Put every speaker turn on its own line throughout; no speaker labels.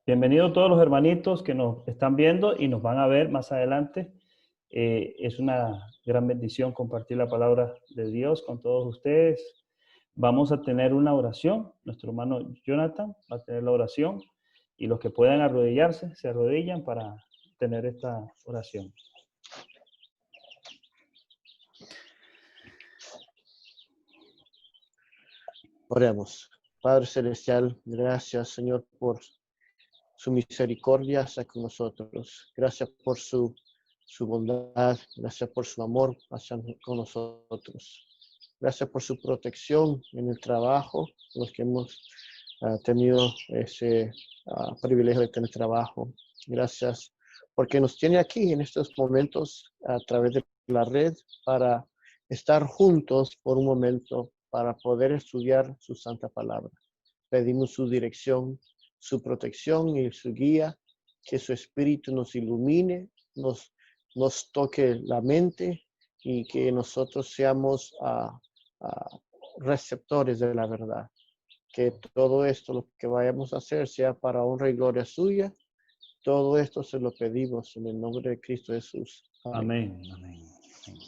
Bienvenidos todos los hermanitos que nos están viendo y nos van a ver más adelante. Es una gran bendición compartir la palabra de Dios con todos ustedes. Vamos a tener una oración. Nuestro hermano Jonathan va a tener la oración y los que puedan arrodillarse, se arrodillan para tener esta oración.
Oremos. Padre Celestial, gracias, Señor, por su misericordia hacia con nosotros. Gracias por su bondad. Gracias por su amor hacia con nosotros. Gracias por su protección en el trabajo, los que hemos tenido ese privilegio de tener trabajo. Gracias porque nos tiene aquí en estos momentos a través de la red para estar juntos por un momento para poder estudiar su santa palabra. Pedimos su dirección, su protección y su guía, que su espíritu nos ilumine, nos toque la mente y que nosotros seamos receptores de la verdad. Que todo esto, lo que vayamos a hacer, sea para honra y gloria suya. Todo esto se lo pedimos en el nombre de Cristo Jesús.
Amén. Amén. Amén.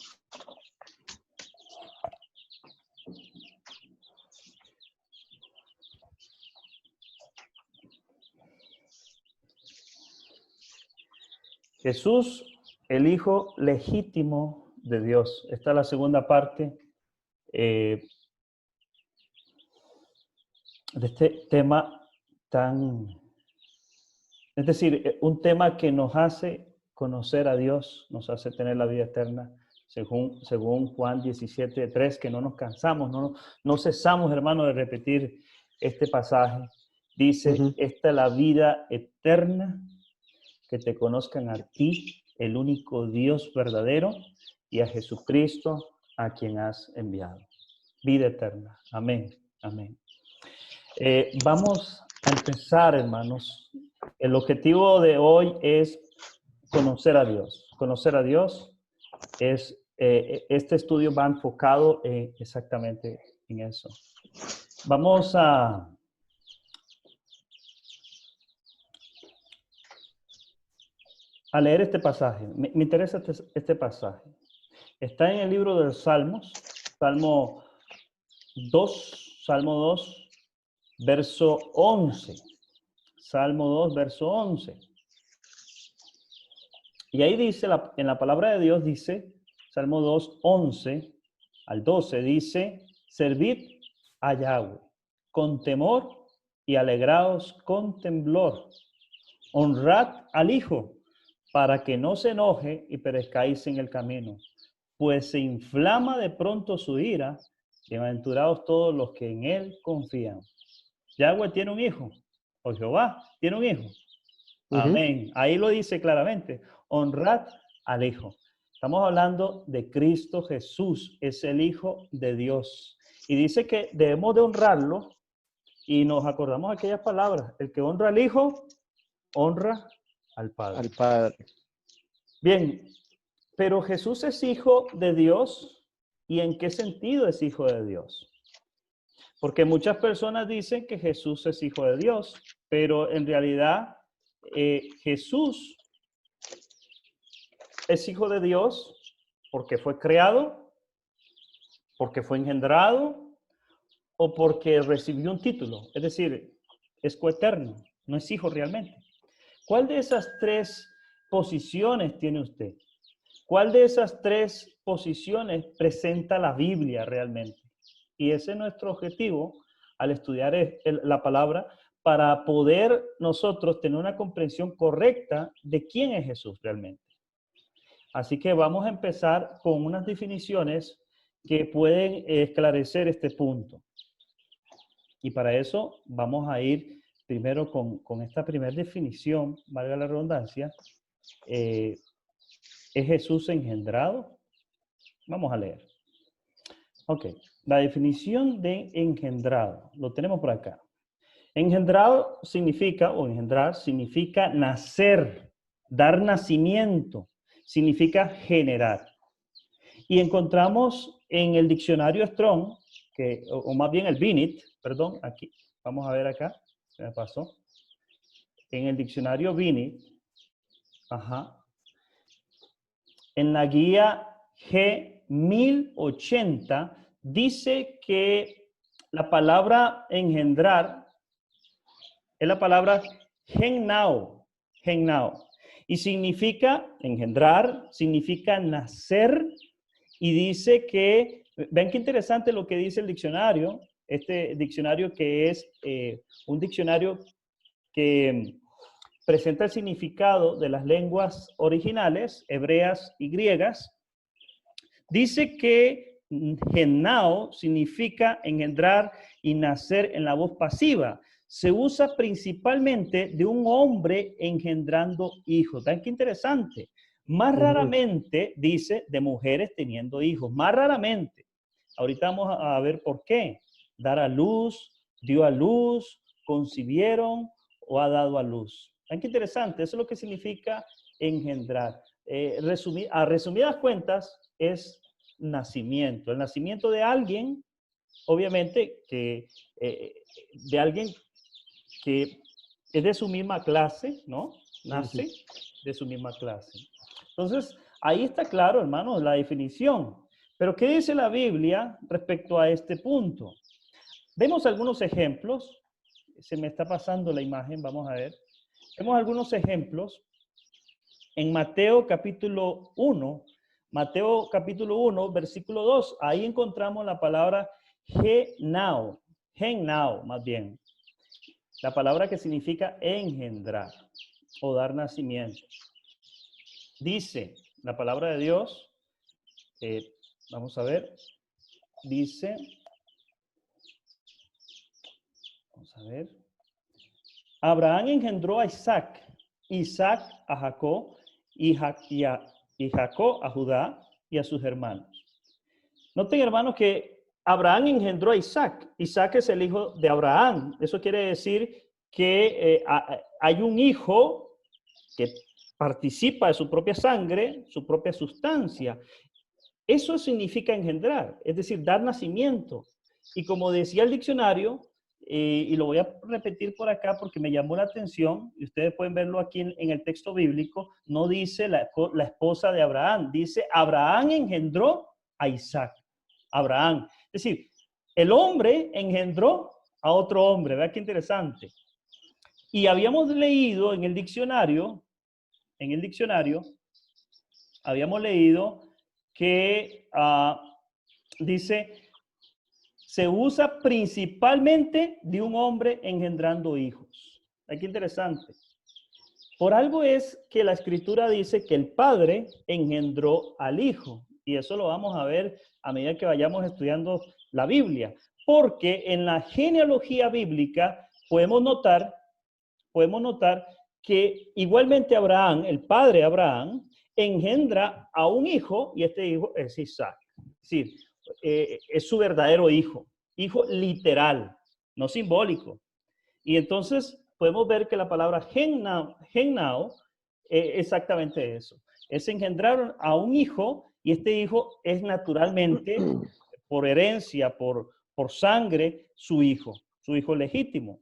Jesús, el Hijo legítimo de Dios. Esta es la segunda parte de este tema es decir, un tema que nos hace conocer a Dios, nos hace tener la vida eterna, según Juan 17:3, que no nos cansamos, no cesamos, hermano, de repetir este pasaje. Dice, esta es la vida eterna, que te conozcan a ti, el único Dios verdadero, y a Jesucristo, a quien has enviado. Vida eterna. Amén. Amén. Vamos a empezar, hermanos. El objetivo de hoy es conocer a Dios. Conocer a Dios es, este estudio va enfocado exactamente en eso. Vamos a leer este pasaje. Me interesa este pasaje. Está en el libro de los Salmos, Salmo 2, verso 11. Salmo 2, verso 11. Y ahí dice, en la palabra de Dios dice, Salmo 2, 11 al 12, dice, servid a Yahweh con temor y alegraos con temblor. Honrad al Hijo para que no se enoje y perezcáis en el camino, pues se inflama de pronto su ira. Bienaventurados todos los que en él confían. Yahweh tiene un hijo, o Jehová tiene un hijo. Amén. Ahí lo dice claramente. Honrad al Hijo. Estamos hablando de Cristo Jesús, es el Hijo de Dios. Y dice que debemos de honrarlo y nos acordamos de aquellas palabras. El que honra al Hijo, honra al Padre.
Al Padre.
Bien, pero Jesús es Hijo de Dios. ¿Y en qué sentido es Hijo de Dios? Porque muchas personas dicen que Jesús es Hijo de Dios, pero en realidad Jesús es Hijo de Dios porque fue creado, porque fue engendrado o porque recibió un título. Es decir, es coeterno, no es hijo realmente. ¿Cuál de esas tres posiciones tiene usted? ¿Cuál de esas tres posiciones presenta la Biblia realmente? Y ese es nuestro objetivo al estudiar la palabra, para poder nosotros tener una comprensión correcta de quién es Jesús realmente. Así que vamos a empezar con unas definiciones que pueden esclarecer este punto. Y para eso vamos a ir primero con esta primera definición, valga la redundancia. ¿Es Jesús engendrado? Vamos a leer. Ok, la definición de engendrado, lo tenemos por acá. Engendrado significa, o engendrar, significa nacer, dar nacimiento, significa generar. Y encontramos en el diccionario Strong o más bien el Binit, perdón, aquí, vamos a ver acá, se me pasó. En el diccionario Binit, en la guía G1080, dice que la palabra engendrar es la palabra Hennao, y significa engendrar, significa nacer, y dice que, ven qué interesante lo que dice el diccionario, este diccionario que es un diccionario que presenta el significado de las lenguas originales, hebreas y griegas. Dice que Hennao significa engendrar y nacer en la voz pasiva. Se usa principalmente de un hombre engendrando hijos. ¿Ven qué interesante? Más raramente dice de mujeres teniendo hijos. Más raramente. Ahorita vamos a ver por qué. Dar a luz, dio a luz, concibieron o ha dado a luz. ¿Ven qué interesante? Eso es lo que significa engendrar. A resumidas cuentas, es nacimiento. El nacimiento de alguien, obviamente, de alguien que es de su misma clase, ¿no? Nace de su misma clase. Entonces, ahí está claro, hermanos, la definición. Pero, ¿qué dice la Biblia respecto a este punto? Vemos algunos ejemplos. Se me está pasando la imagen, vamos a ver. Vemos algunos ejemplos en Mateo capítulo 1. Mateo capítulo 1, versículo 2. Ahí encontramos la palabra Hennao, más bien. La palabra que significa engendrar o dar nacimiento. Dice la palabra de Dios, vamos a ver, dice, vamos a ver, Abraham engendró a Isaac, Isaac a Jacob y Jacob a Judá y a sus hermanos. Noten, hermanos, que Abraham engendró a Isaac. Isaac es el hijo de Abraham. Eso quiere decir que hay un hijo que participa de su propia sangre, su propia sustancia. Eso significa engendrar, es decir, dar nacimiento. Y como decía el diccionario, y lo voy a repetir por acá porque me llamó la atención, y ustedes pueden verlo aquí en el texto bíblico, no dice la esposa de Abraham, dice Abraham engendró a Isaac. Abraham. Es decir, el hombre engendró a otro hombre. ¿Verdad qué interesante? Y habíamos leído en el diccionario, habíamos leído que dice, se usa principalmente de un hombre engendrando hijos. ¿Verdad qué interesante? Por algo es que la escritura dice que el padre engendró al hijo. Y eso lo vamos a ver a medida que vayamos estudiando la Biblia. Porque en la genealogía bíblica podemos notar que igualmente Abraham, el padre Abraham, engendra a un hijo y este hijo es Isaac. Es decir, es su verdadero hijo literal, no simbólico. Y entonces podemos ver que la palabra Hennao es exactamente eso. Es engendrar a un hijo y este hijo es naturalmente, por herencia, por sangre, su hijo legítimo.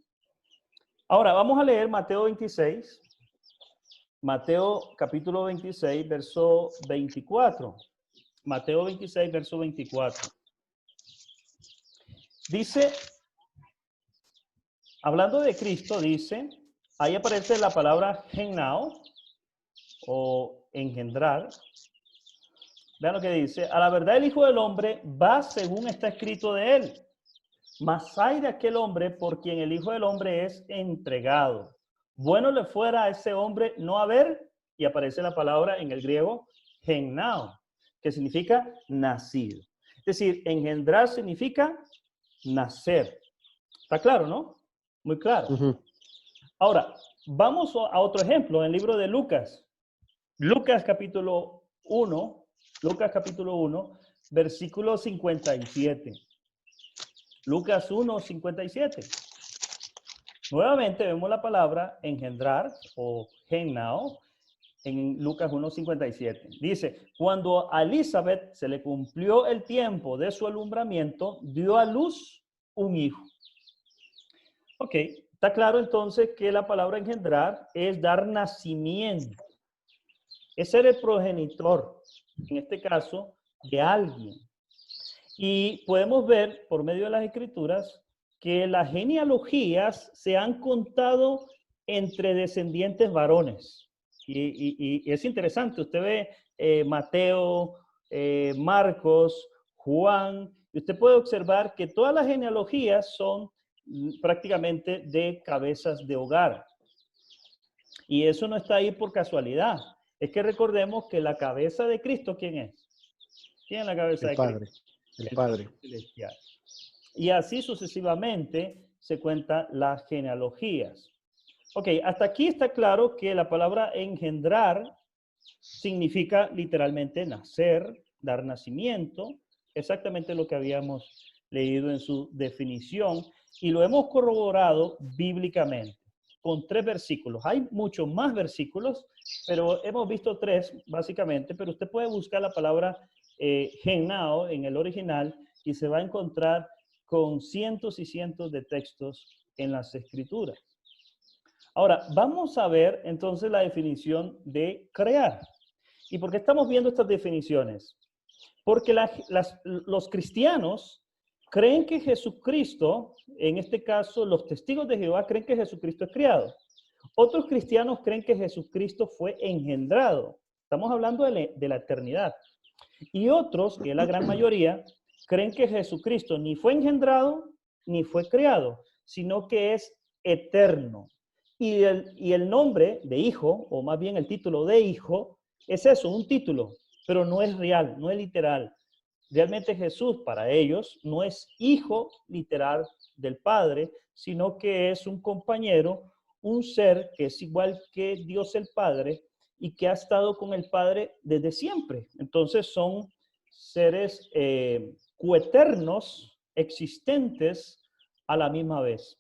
Ahora, vamos a leer Mateo 26. Mateo capítulo 26, verso 24. Mateo 26, verso 24. Dice, hablando de Cristo, dice, ahí aparece la palabra Hennao o engendrar. Vean lo que dice, a la verdad el Hijo del Hombre va según está escrito de él. Mas hay de aquel hombre por quien el Hijo del Hombre es entregado. Bueno le fuera a ese hombre no haber, y aparece la palabra en el griego, hennao, que significa nacido. Es decir, engendrar significa nacer. ¿Está claro, no? Muy claro. Ahora, vamos a otro ejemplo, en el libro de Lucas. Lucas capítulo 1, versículo 57. Lucas 1, 57. Nuevamente vemos la palabra engendrar o hennao en Lucas 1:57. Dice, cuando a Elizabeth se le cumplió el tiempo de su alumbramiento, dio a luz un hijo. Ok, está claro entonces que la palabra engendrar es dar nacimiento. Es ser el progenitor, en este caso, de alguien. Y podemos ver por medio de las escrituras que las genealogías se han contado entre descendientes varones. Y es interesante, usted ve Mateo, Marcos, Juan, y usted puede observar que todas las genealogías son prácticamente de cabezas de hogar. Y eso no está ahí por casualidad. Es que recordemos que la cabeza de Cristo, ¿quién es? ¿Quién es la cabeza de
Padre,
Cristo?
el
El
Padre.
Padre Celestial. Y así sucesivamente se cuentan las genealogías. Ok, hasta aquí está claro que la palabra engendrar significa literalmente nacer, dar nacimiento, exactamente lo que habíamos leído en su definición, y lo hemos corroborado bíblicamente con 3 versículos. Hay muchos más versículos, pero hemos visto 3 básicamente, pero usted puede buscar la palabra genao en el original y se va a encontrar con cientos y cientos de textos en las escrituras. Ahora, vamos a ver entonces la definición de crear. ¿Y por qué estamos viendo estas definiciones? Porque los cristianos creen que Jesucristo, en este caso los testigos de Jehová, creen que Jesucristo es criado. Otros cristianos creen que Jesucristo fue engendrado. Estamos hablando de la eternidad. Y otros, que es la gran mayoría, creen que Jesucristo ni fue engendrado ni fue creado, sino que es eterno. Y el nombre de hijo, o más bien el título de hijo, es eso, un título, pero no es real, no es literal. Realmente Jesús para ellos no es hijo literal del Padre, sino que es un compañero, un ser que es igual que Dios el Padre y que ha estado con el Padre desde siempre. Entonces son seres coeternos, existentes a la misma vez.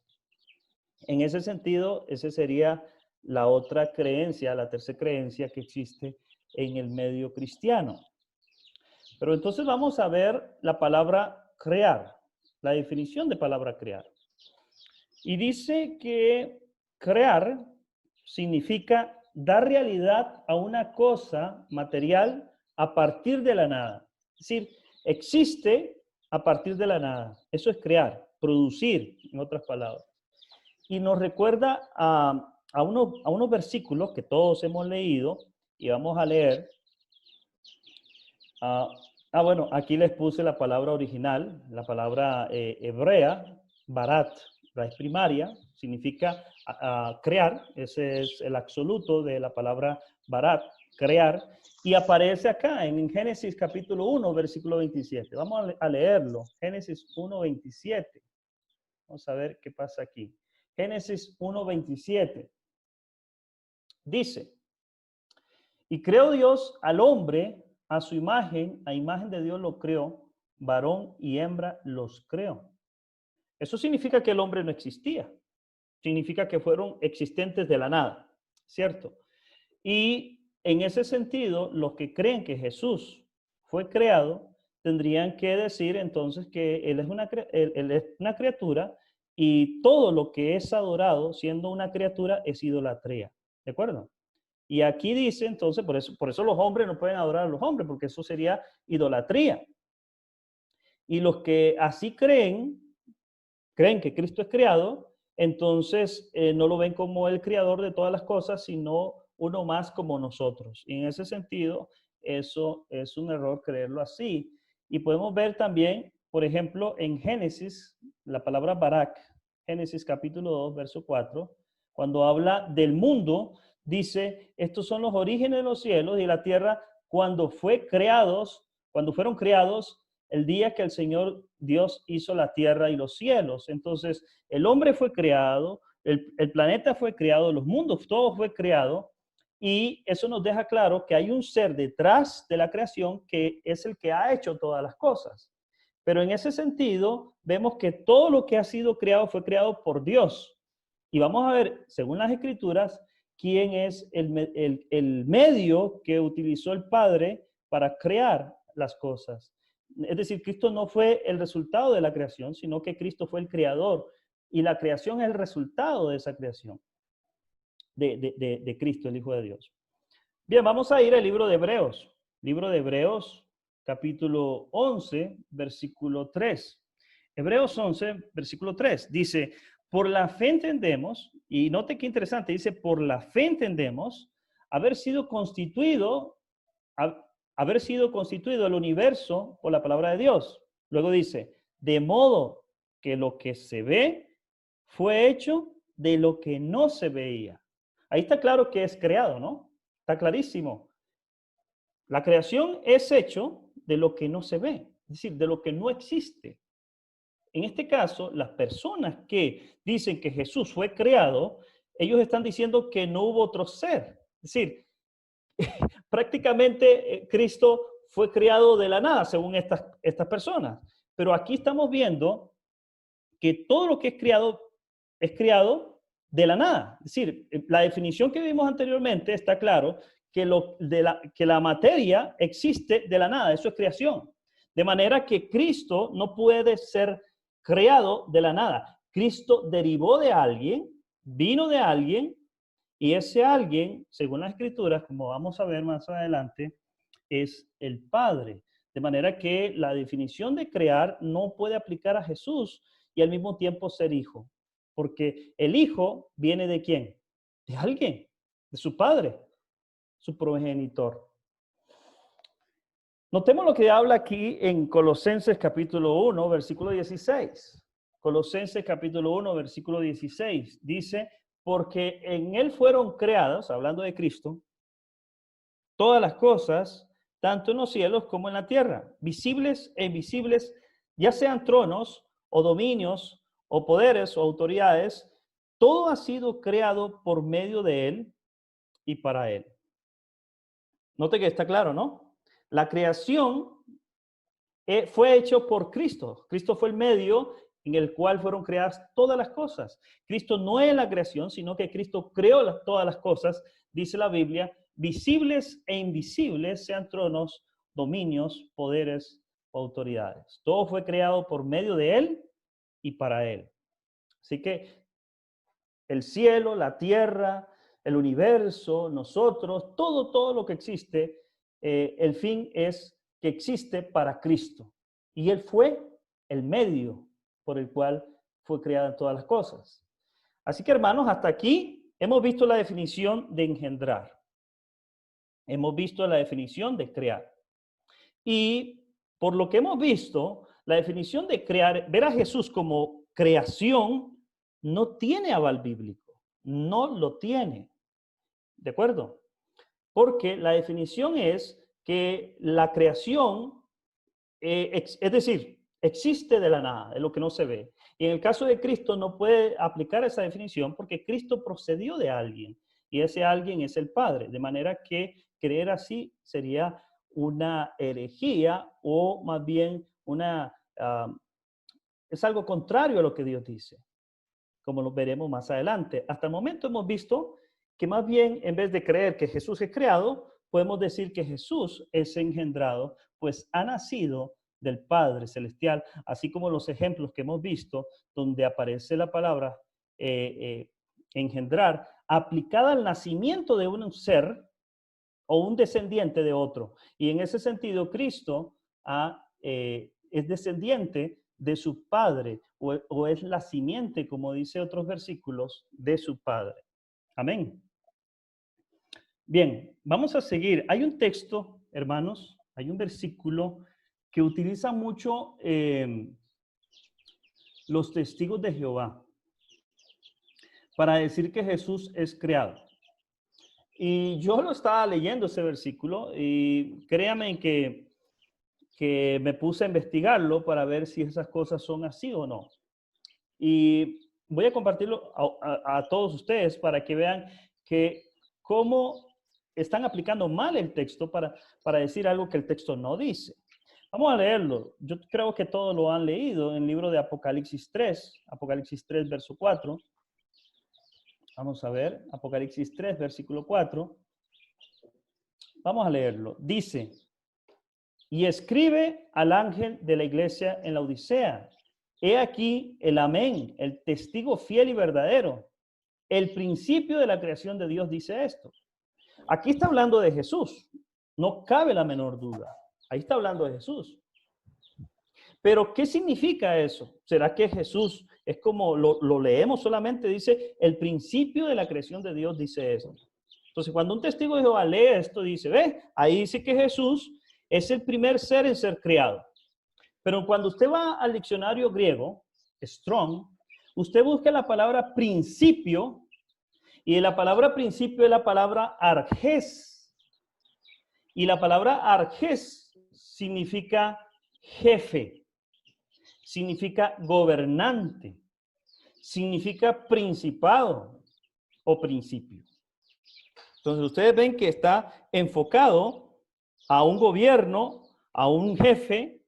En ese sentido, esa sería la otra creencia, la tercera creencia que existe en el medio cristiano. Pero entonces vamos a ver la palabra crear, la definición de palabra crear. Y dice que crear significa dar realidad a una cosa material a partir de la nada. Es decir, existe a partir de la nada. Eso es crear, producir, en otras palabras. Y nos recuerda a unos versículos que todos hemos leído y vamos a leer. Bueno, aquí les puse la palabra original, la palabra hebrea, barat, raíz primaria, significa crear, ese es el absoluto de la palabra barat, crear, y aparece acá en Génesis capítulo 1, versículo 27. Vamos a leerlo, Génesis 1, 27. Vamos a ver qué pasa aquí. Génesis 1, 27. Dice, y creó Dios al hombre a su imagen, a imagen de Dios lo creó, varón y hembra los creó. Eso significa que el hombre no existía. Significa que fueron existentes de la nada, ¿cierto? Y en ese sentido, los que creen que Jesús fue creado, tendrían que decir entonces que Él es una criatura y todo lo que es adorado siendo una criatura es idolatría, ¿de acuerdo? Y aquí dice entonces, por eso los hombres no pueden adorar a los hombres, porque eso sería idolatría. Y los que así creen que Cristo es creado, entonces no lo ven como el creador de todas las cosas, sino uno más como nosotros. Y en ese sentido, eso es un error creerlo así. Y podemos ver también, por ejemplo, en Génesis, la palabra Barak, Génesis capítulo 2, verso 4, cuando habla del mundo, dice, estos son los orígenes de los cielos y la tierra cuando fueron creados el día que el Señor Dios hizo la tierra y los cielos. Entonces, el hombre fue creado, el planeta fue creado, los mundos, todo fue creado, y eso nos deja claro que hay un ser detrás de la creación que es el que ha hecho todas las cosas. Pero en ese sentido, vemos que todo lo que ha sido creado fue creado por Dios. Y vamos a ver, según las Escrituras, quién es el medio que utilizó el Padre para crear las cosas. Es decir, Cristo no fue el resultado de la creación, sino que Cristo fue el creador. Y la creación es el resultado de esa creación de Cristo, el Hijo de Dios. Bien, vamos a ir al libro de Hebreos. Libro de Hebreos, capítulo 11, versículo 3. Hebreos 11, versículo 3. Dice, por la fe entendemos, y note qué interesante, dice, por la fe entendemos haber sido constituido el universo por la palabra de Dios. Luego dice, de modo que lo que se ve fue hecho de lo que no se veía. Ahí está claro que es creado, ¿no? Está clarísimo. La creación es hecho de lo que no se ve, es decir, de lo que no existe. En este caso, las personas que dicen que Jesús fue creado, ellos están diciendo que no hubo otro ser. Es decir, prácticamente Cristo fue creado de la nada, según estas personas. Pero aquí estamos viendo que todo lo que es creado de la nada. Es decir, la definición que vimos anteriormente está claro que la materia existe de la nada, eso es creación. De manera que Cristo no puede ser creado de la nada. Cristo derivó de alguien, vino de alguien, y ese alguien, según las Escrituras, como vamos a ver más adelante, es el Padre. De manera que la definición de crear no puede aplicar a Jesús y al mismo tiempo ser hijo. Porque el hijo viene ¿de quién? De alguien, de su padre, su progenitor. Notemos lo que habla aquí en Colosenses capítulo 1, versículo 16. Colosenses capítulo 1, versículo 16. Dice, porque en él fueron creadas, hablando de Cristo, todas las cosas, tanto en los cielos como en la tierra, visibles e invisibles, ya sean tronos o dominios o poderes o autoridades, todo ha sido creado por medio de él y para él. Note que está claro, ¿no? La creación fue hecho por Cristo. Cristo fue el medio en el cual fueron creadas todas las cosas. Cristo no es la creación, sino que Cristo creó todas las cosas, dice la Biblia, visibles e invisibles, sean tronos, dominios, poderes o autoridades. Todo fue creado por medio de Él y para Él. Así que el cielo, la tierra, el universo, nosotros, todo lo que existe, el fin es que existe para Cristo. Y Él fue el medio por el cual fue creada todas las cosas. Así que, hermanos, hasta aquí hemos visto la definición de engendrar. Hemos visto la definición de crear. Y por lo que hemos visto, la definición de crear, ver a Jesús como creación, no tiene aval bíblico. No lo tiene. ¿De acuerdo? Porque la definición es que la creación, es decir, existe de la nada, de lo que no se ve. Y en el caso de Cristo no puede aplicar esa definición porque Cristo procedió de alguien y ese alguien es el Padre. De manera que creer así sería una herejía o más bien es algo contrario a lo que Dios dice, como lo veremos más adelante. Hasta el momento hemos visto que más bien en vez de creer que Jesús es creado, podemos decir que Jesús es engendrado, pues ha nacido del Padre Celestial, así como los ejemplos que hemos visto, donde aparece la palabra engendrar, aplicada al nacimiento de un ser o un descendiente de otro. Y en ese sentido, Cristo es descendiente de su Padre, o es la simiente, como dice otros versículos, de su Padre. Amén. Bien, vamos a seguir. Hay un texto, hermanos, hay un versículo que utiliza mucho los testigos de Jehová para decir que Jesús es creado. Y yo lo estaba leyendo ese versículo y créanme que me puse a investigarlo para ver si esas cosas son así o no. Y voy a compartirlo a todos ustedes para que vean que cómo están aplicando mal el texto para decir algo que el texto no dice. Vamos a leerlo. Yo creo que todos lo han leído en el libro de Apocalipsis 3, verso 4. Vamos a ver, Apocalipsis 3, versículo 4. Vamos a leerlo. Dice, y escribe al ángel de la iglesia en la Odisea. He aquí el amén, el testigo fiel y verdadero. El principio de la creación de Dios dice esto. Aquí está hablando de Jesús. No cabe la menor duda. Ahí está hablando de Jesús. Pero, ¿qué significa eso? ¿Será que Jesús es como lo leemos solamente? Dice, el principio de la creación de Dios dice eso. Entonces, cuando un testigo de Jehová lee esto, dice, ve, ahí dice que Jesús es el primer ser en ser creado. Pero cuando usted va al diccionario griego, Strong, usted busca la palabra principio, y la palabra principio es la palabra arges. Y la palabra arges significa jefe, significa gobernante, significa principado o principio. Entonces ustedes ven que está enfocado a un gobierno, a un jefe,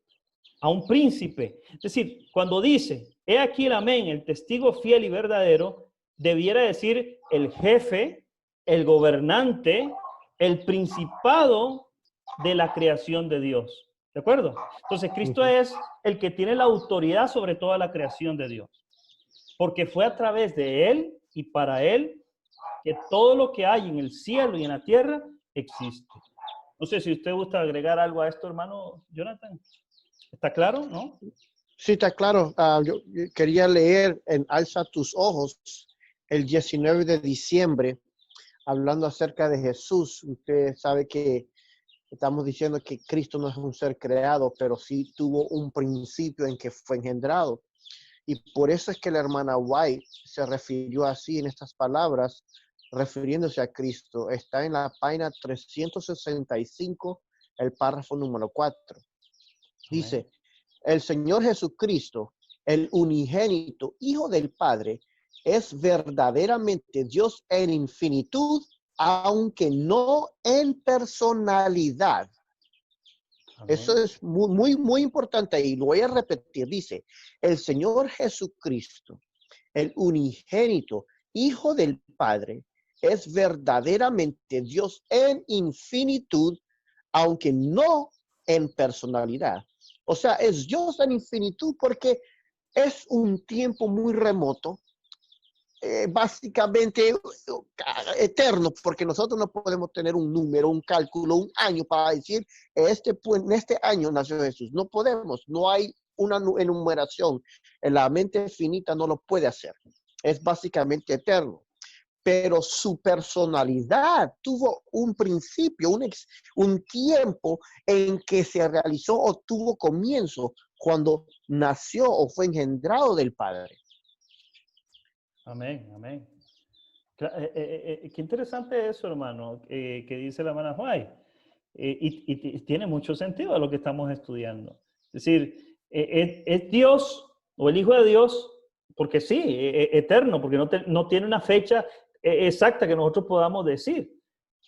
a un príncipe. Es decir, cuando dice, he aquí el amén, el testigo fiel y verdadero, debiera decir el jefe, el gobernante, el principado de la creación de Dios. ¿De acuerdo? Entonces, Cristo es el que tiene la autoridad sobre toda la creación de Dios. Porque fue a través de Él y para Él que todo lo que hay en el cielo y en la tierra existe. No sé si usted gusta agregar algo a esto, hermano Jonathan. ¿Está claro, no?
Sí, está claro. Yo quería leer en Alza tus ojos el 19 de diciembre, hablando acerca de Jesús. Usted sabe que estamos diciendo que Cristo no es un ser creado, pero sí tuvo un principio en que fue engendrado. Y por eso es que la hermana White se refirió así en estas palabras, refiriéndose a Cristo. Está en la página 365, el párrafo número 4. Dice, el Señor Jesucristo, el unigénito Hijo del Padre, es verdaderamente Dios en infinitud, aunque no en personalidad. Amén. Eso es muy importante y lo voy a repetir. Dice, el Señor Jesucristo, el unigénito Hijo del Padre, es verdaderamente Dios en infinitud, aunque no en personalidad. O sea, es Dios en infinitud porque es un tiempo muy remoto, básicamente eterno, porque nosotros no podemos tener un número, un cálculo, un año para decir, en este año nació Jesús. No podemos, no hay una enumeración. En la mente finita no lo puede hacer. Es básicamente eterno. Pero su personalidad tuvo un principio, un tiempo en que se realizó o tuvo comienzo cuando nació o fue engendrado del Padre.
Amén, amén. Qué interesante eso, hermano, que dice la hermana White. Y tiene mucho sentido a lo que estamos estudiando. Es decir, es Dios o el Hijo de Dios, porque sí, eterno, porque no tiene una fecha exacta que nosotros podamos decir.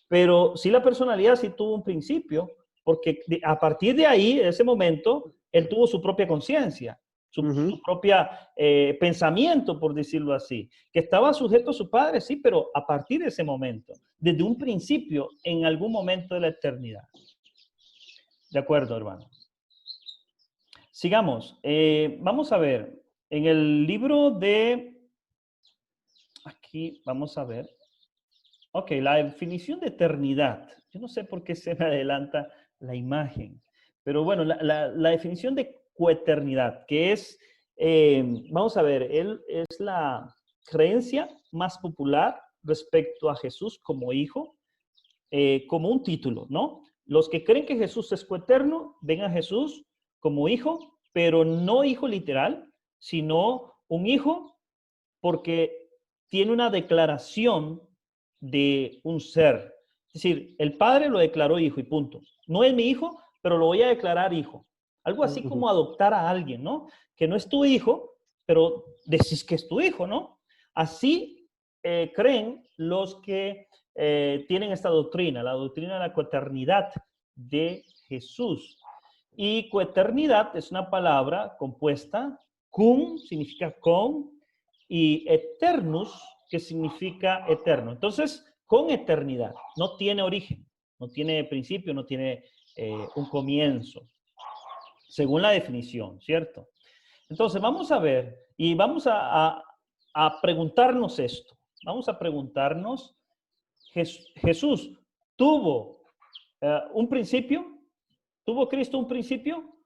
Pero sí la personalidad sí tuvo un principio, porque a partir de ahí, de ese momento, él tuvo su propia conciencia. Su propia pensamiento, por decirlo así, que estaba sujeto a su padre, sí, pero a partir de ese momento, desde un principio, en algún momento de la eternidad. De acuerdo, hermano. Sigamos. Vamos a ver, en el libro de, aquí vamos a ver, ok, la definición de eternidad. Yo no sé por qué se me adelanta la imagen, pero bueno, la definición de coeternidad, que es, vamos a ver, es la creencia más popular respecto a Jesús como hijo, como un título, ¿no? Los que creen que Jesús es coeterno, ven a Jesús como hijo, pero no hijo literal, sino un hijo porque tiene una declaración de un ser. Es decir, el padre lo declaró hijo y punto. No es mi hijo, pero lo voy a declarar hijo. Algo así como adoptar a alguien, ¿no? Que no es tu hijo, pero decís que es tu hijo, ¿no? Así creen los que tienen esta doctrina, la doctrina de la coeternidad de Jesús. Y coeternidad es una palabra compuesta, cum significa con, y eternus que significa eterno. Entonces, con eternidad, no tiene origen, no tiene principio, no tiene un comienzo, según la definición, ¿cierto? Entonces, vamos a ver y vamos a preguntarnos esto. Vamos a preguntarnos, ¿Jesús tuvo un principio? ¿Tuvo Cristo un principio?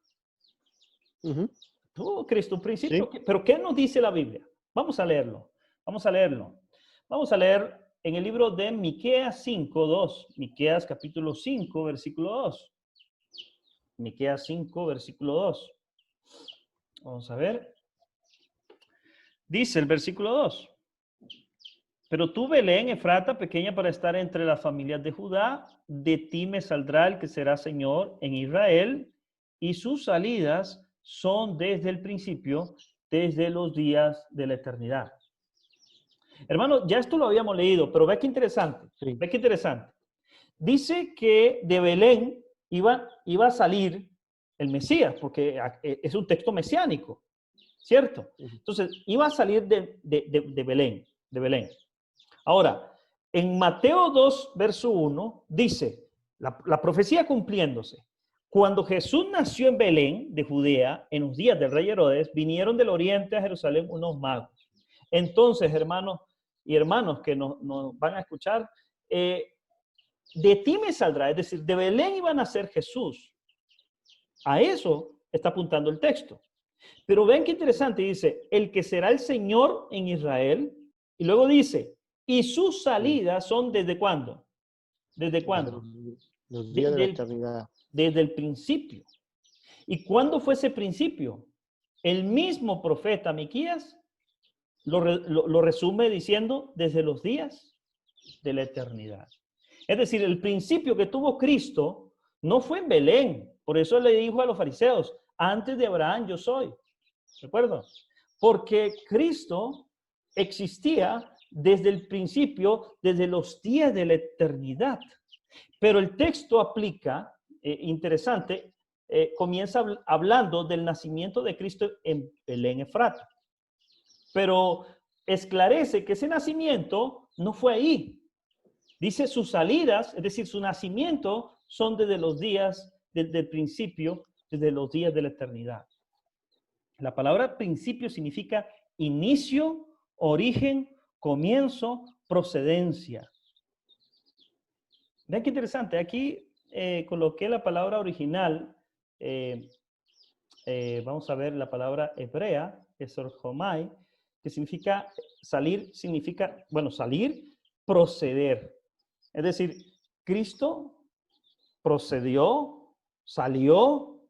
Ujú.
Tuvo Cristo un principio.
Sí.
¿Pero qué nos dice la Biblia? Vamos a leerlo. Vamos a leerlo. Vamos a leer en el libro de Miqueas 5:2. Miqueas capítulo 5, versículo 2. Miqueas 5, versículo 2. Vamos a ver. Dice el versículo 2. Pero tú, Belén, Efrata, pequeña para estar entre las familias de Judá, de ti me saldrá el que será Señor en Israel, y sus salidas son desde el principio, desde los días de la eternidad. Hermano, ya esto lo habíamos leído, pero ve qué interesante.
Sí.
Ve qué interesante. Dice que de Belén iba a salir el Mesías, porque es un texto mesiánico, ¿cierto? Entonces, iba a salir de Belén, de Belén. Ahora, en Mateo 2, verso 1, dice, la profecía cumpliéndose. Cuando Jesús nació en Belén, de Judea, en los días del rey Herodes, vinieron del oriente a Jerusalén unos magos. Entonces, hermanos y hermanos que nos van a escuchar, de ti me saldrá, es decir, de Belén iba a nacer Jesús. A eso está apuntando el texto. Pero ven qué interesante, dice, el que será el Señor en Israel, y luego dice, y sus salidas son ¿desde cuándo? ¿Desde cuándo?
Los días de la
Desde
eternidad.
desde el principio. ¿Y cuándo fue ese principio? El mismo profeta Miqueas lo resume diciendo desde los días de la eternidad. Es decir, el principio que tuvo Cristo no fue en Belén. Por eso le dijo a los fariseos, antes de Abraham yo soy. ¿Recuerdo? Porque Cristo existía desde el principio, desde los días de la eternidad. Pero el texto aplica, interesante, comienza hablando del nacimiento de Cristo en Belén Efrata. Pero esclarece que ese nacimiento no fue ahí. Dice sus salidas, es decir, su nacimiento son desde los días, desde el principio, desde los días de la eternidad. La palabra principio significa inicio, origen, comienzo, procedencia. Vean qué interesante. Aquí coloqué la palabra original. Vamos a ver la palabra hebrea, es orjomai, que significa salir, salir, proceder. Es decir, Cristo procedió, salió,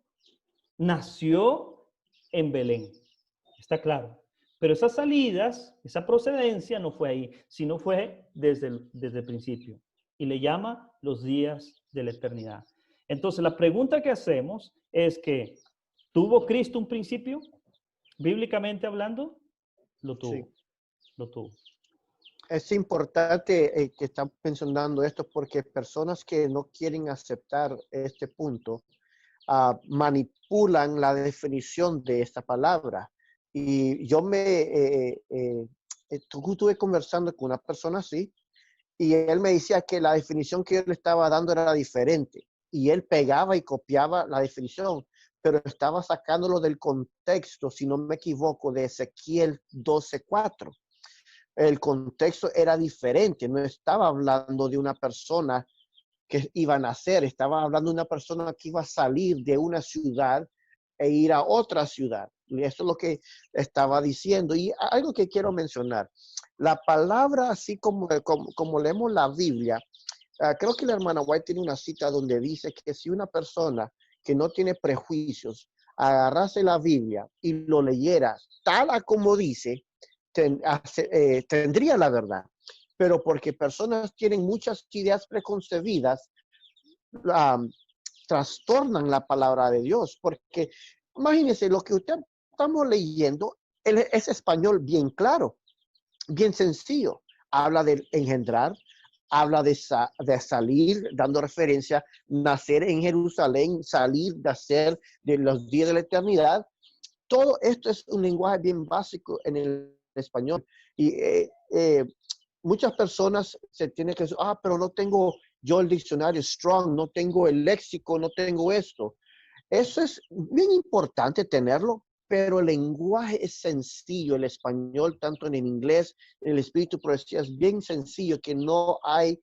nació en Belén. Está claro. Pero esas salidas, esa procedencia no fue ahí, sino fue desde el principio. Y le llama los días de la eternidad. Entonces, la pregunta que hacemos es que, ¿tuvo Cristo un principio? Bíblicamente hablando, lo tuvo.
Sí.
Lo tuvo.
Es importante que están mencionando esto porque personas que no quieren aceptar este punto manipulan la definición de esta palabra. Y yo estuve conversando con una persona así y él me decía que la definición que yo le estaba dando era diferente. Y él pegaba y copiaba la definición, pero estaba sacándolo del contexto, si no me equivoco, de Ezequiel 12:4. El contexto era diferente, no estaba hablando de una persona que iba a nacer, estaba hablando de una persona que iba a salir de una ciudad e ir a otra ciudad. Y eso es lo que estaba diciendo. Y algo que quiero mencionar, la palabra, así como leemos la Biblia, creo que la hermana White tiene una cita donde dice que si una persona que no tiene prejuicios agarrase la Biblia y lo leyera tal a como dice, tendría la verdad. Pero porque personas tienen muchas ideas preconcebidas, trastornan la palabra de Dios. Porque imagínense, lo que usted estamos leyendo es español bien claro, bien sencillo. Habla de engendrar, habla de salir, dando referencia, nacer en Jerusalén, salir, de los días de la eternidad. Todo esto es un lenguaje bien básico en el español. Y muchas personas se tienen que decir, pero no tengo yo el diccionario Strong, no tengo el léxico, no tengo esto. Eso es bien importante tenerlo, pero el lenguaje es sencillo. El español, tanto en el inglés, en el espíritu de profecía, es bien sencillo, que no hay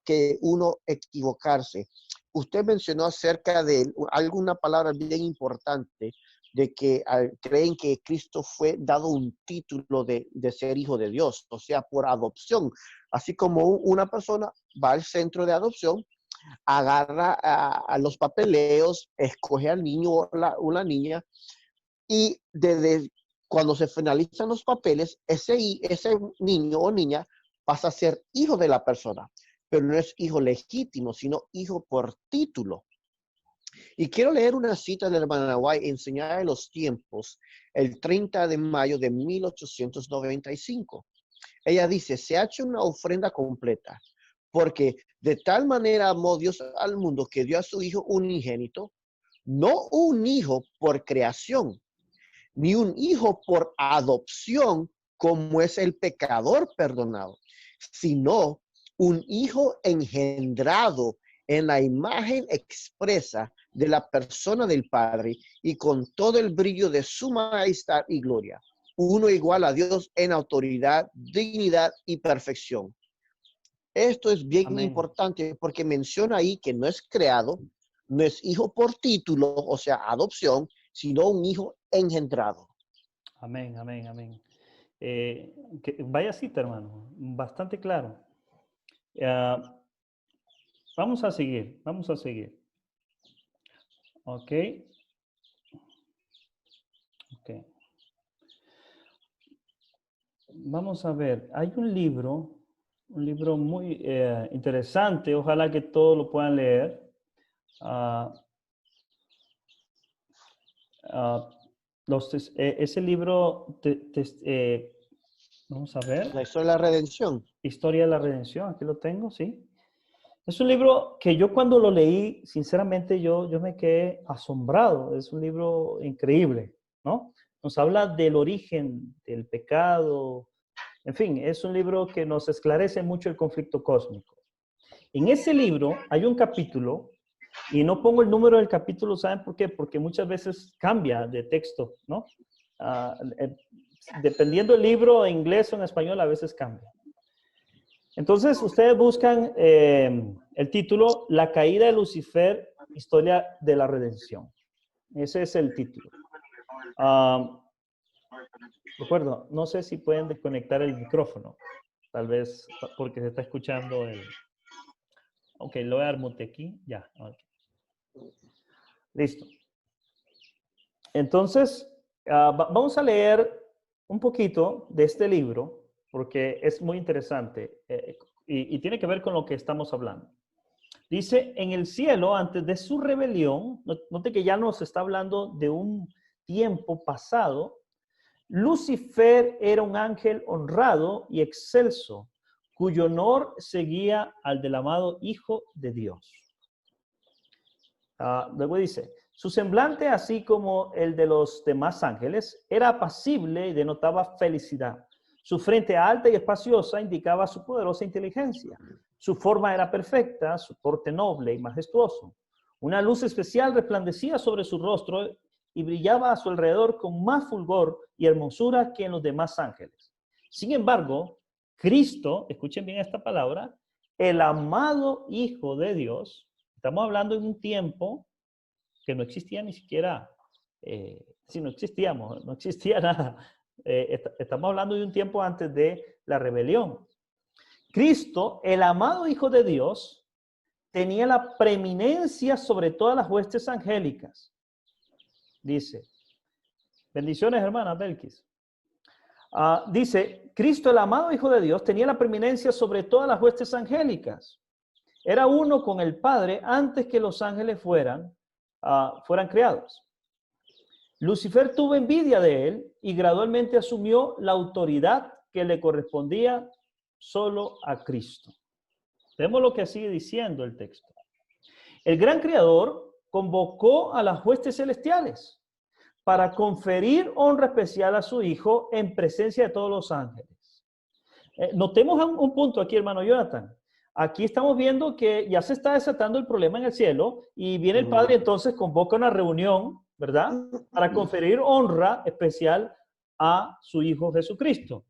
que uno equivocarse. Usted mencionó acerca de alguna palabra bien importante, de que creen que Cristo fue dado un título de ser hijo de Dios, o sea, por adopción. Así como una persona va al centro de adopción, agarra a los papeleos, escoge al niño o la niña, y desde cuando se finalizan los papeles, ese niño o niña pasa a ser hijo de la persona, pero no es hijo legítimo, sino hijo por título. Y quiero leer una cita de la hermana White, Enseñanza de los Tiempos, el 30 de mayo de 1895. Ella dice, se ha hecho una ofrenda completa, porque de tal manera amó Dios al mundo que dio a su Hijo unigénito, no un hijo por creación, ni un hijo por adopción, como es el pecador perdonado, sino un hijo engendrado en la imagen expresa de la persona del Padre y con todo el brillo de su majestad y gloria. Uno igual a Dios en autoridad, dignidad y perfección. Esto es bien
Amén.
importante porque menciona ahí que no es creado, no es hijo por título, o sea, adopción, sino un hijo engendrado.
Amén, amén, amén. Vaya cita, hermano, bastante claro. Vamos a seguir, vamos a seguir. Ok. Ok. Vamos a ver, hay un libro muy interesante, ojalá que todos lo puedan leer. Ese libro, vamos a ver,
La historia de la redención.
Historia de la Redención, aquí lo tengo, sí. Es un libro que yo cuando lo leí, sinceramente yo me quedé asombrado. Es un libro increíble, ¿no? Nos habla del origen del pecado. En fin, es un libro que nos esclarece mucho el conflicto cósmico. En ese libro hay un capítulo, y no pongo el número del capítulo, ¿saben por qué? Porque muchas veces cambia de texto, ¿no? Dependiendo del libro, en inglés o en español, a veces cambia. Entonces, ustedes buscan el título, La caída de Lucifer, historia de la redención. Ese es el título. Recuerdo, no sé si pueden desconectar el micrófono, tal vez porque se está escuchando el... Ok, lo voy a dar mute aquí, ya. Okay. Listo. Entonces, vamos a leer un poquito de este libro, porque es muy interesante y tiene que ver con lo que estamos hablando. Dice, en el cielo, antes de su rebelión, note que ya nos está hablando de un tiempo pasado, Lucifer era un ángel honrado y excelso, cuyo honor seguía al del amado Hijo de Dios. Luego dice, su semblante, así como el de los demás ángeles, era apacible y denotaba felicidad. Su frente alta y espaciosa indicaba su poderosa inteligencia. Su forma era perfecta, su porte noble y majestuoso. Una luz especial resplandecía sobre su rostro y brillaba a su alrededor con más fulgor y hermosura que en los demás ángeles. Sin embargo, Cristo, escuchen bien esta palabra, el amado Hijo de Dios, estamos hablando de un tiempo que no existía ni siquiera, si no existíamos, no existía nada. Estamos hablando de un tiempo antes de la rebelión. Cristo, el amado Hijo de Dios, tenía la preeminencia sobre todas las huestes angélicas. Dice, bendiciones hermanas Belkis. Dice, Cristo, el amado Hijo de Dios, tenía la preeminencia sobre todas las huestes angélicas. Era uno con el Padre antes que los ángeles fueran creados. Lucifer tuvo envidia de él y gradualmente asumió la autoridad que le correspondía solo a Cristo. Vemos lo que sigue diciendo el texto. El gran creador convocó a las huestes celestiales para conferir honra especial a su Hijo en presencia de todos los ángeles. Notemos un punto aquí, hermano Jonathan. Aquí estamos viendo que ya se está desatando el problema en el cielo y viene el Padre, entonces convoca una reunión, ¿verdad? Para conferir honra especial a su Hijo Jesucristo.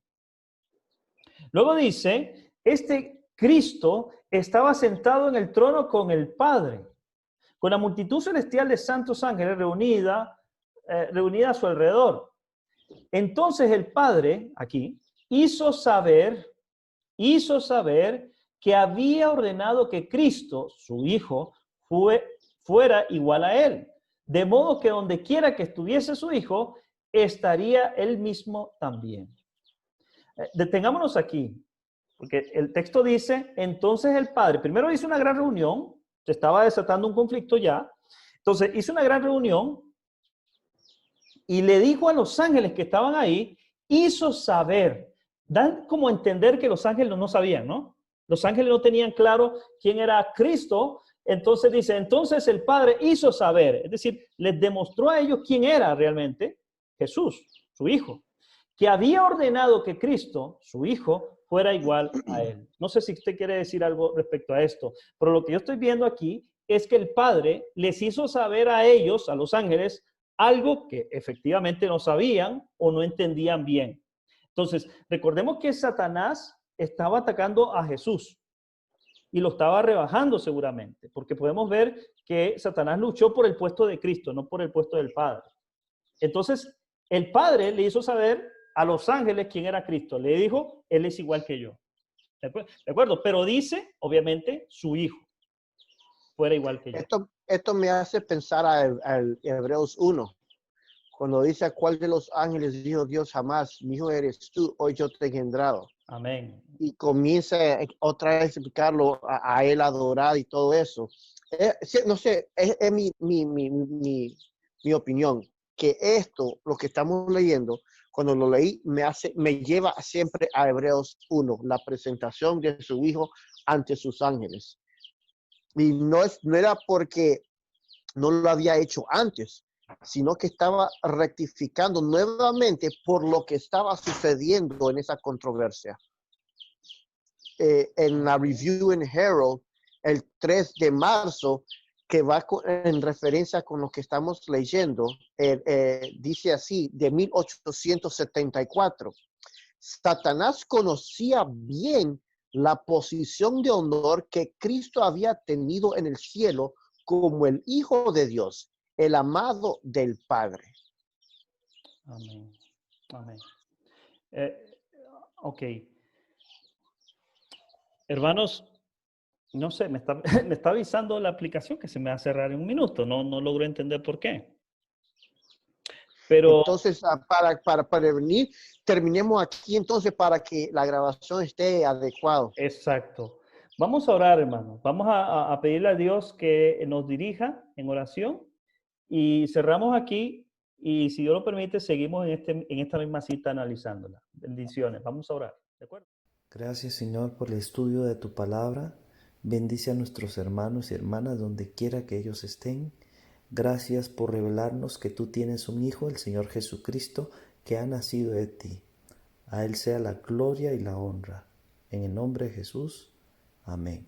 Luego dice, este Cristo estaba sentado en el trono con el Padre, con la multitud celestial de santos ángeles reunida a su alrededor. Entonces el Padre, aquí, hizo saber que había ordenado que Cristo, su Hijo, fuera igual a él. De modo que donde quiera que estuviese su Hijo, estaría él mismo también. Detengámonos aquí, porque el texto dice, entonces el Padre, primero hizo una gran reunión, se estaba desatando un conflicto ya, entonces hizo una gran reunión y le dijo a los ángeles que estaban ahí, hizo saber, dan como a entender que los ángeles no sabían, ¿no? Los ángeles no tenían claro quién era Cristo, entonces dice, entonces el Padre hizo saber, es decir, les demostró a ellos quién era realmente Jesús, su Hijo, que había ordenado que Cristo, su Hijo, fuera igual a él. No sé si usted quiere decir algo respecto a esto, pero lo que yo estoy viendo aquí es que el Padre les hizo saber a ellos, a los ángeles, algo que efectivamente no sabían o no entendían bien. Entonces, recordemos que Satanás estaba atacando a Jesús y lo estaba rebajando seguramente, porque podemos ver que Satanás luchó por el puesto de Cristo, no por el puesto del Padre. Entonces, el Padre le hizo saber a los ángeles quién era Cristo. Le dijo, Él es igual que yo. ¿De acuerdo? Pero dice, obviamente, su Hijo fuera igual que yo.
Esto me hace pensar a Hebreos 1, cuando dice, ¿a cuál de los ángeles dijo Dios jamás? Mi hijo eres tú, hoy yo te he engendrado?
Amén.
Y comienza otra vez a explicarlo, a él adorar y todo eso. No sé, es mi opinión, que esto, lo que estamos leyendo, cuando lo leí, me lleva siempre a Hebreos 1, la presentación de su hijo ante sus ángeles. Y no era porque no lo había hecho antes, sino que estaba rectificando nuevamente por lo que estaba sucediendo en esa controversia. En la review en Herald, el 3 de marzo, que va en referencia con lo que estamos leyendo, dice así, de 1874. Satanás conocía bien la posición de honor que Cristo había tenido en el cielo como el Hijo de Dios, el amado del Padre.
Amén. Amén. Ok. Hermanos, no sé, me está avisando la aplicación que se me va a cerrar en un minuto. No logro entender por qué. Pero
entonces, para prevenir, terminemos aquí entonces para que la grabación esté adecuada.
exacto. Vamos a orar, hermanos. Vamos a pedirle a Dios que nos dirija en oración y cerramos aquí y si Dios lo permite, seguimos en esta misma cita analizándola. Bendiciones. Vamos a orar. ¿De acuerdo?
Gracias, Señor, por el estudio de tu palabra. Bendice a nuestros hermanos y hermanas donde quiera que ellos estén. Gracias por revelarnos que tú tienes un Hijo, el Señor Jesucristo, que ha nacido de ti. A Él sea la gloria y la honra. En el nombre de Jesús. Amén.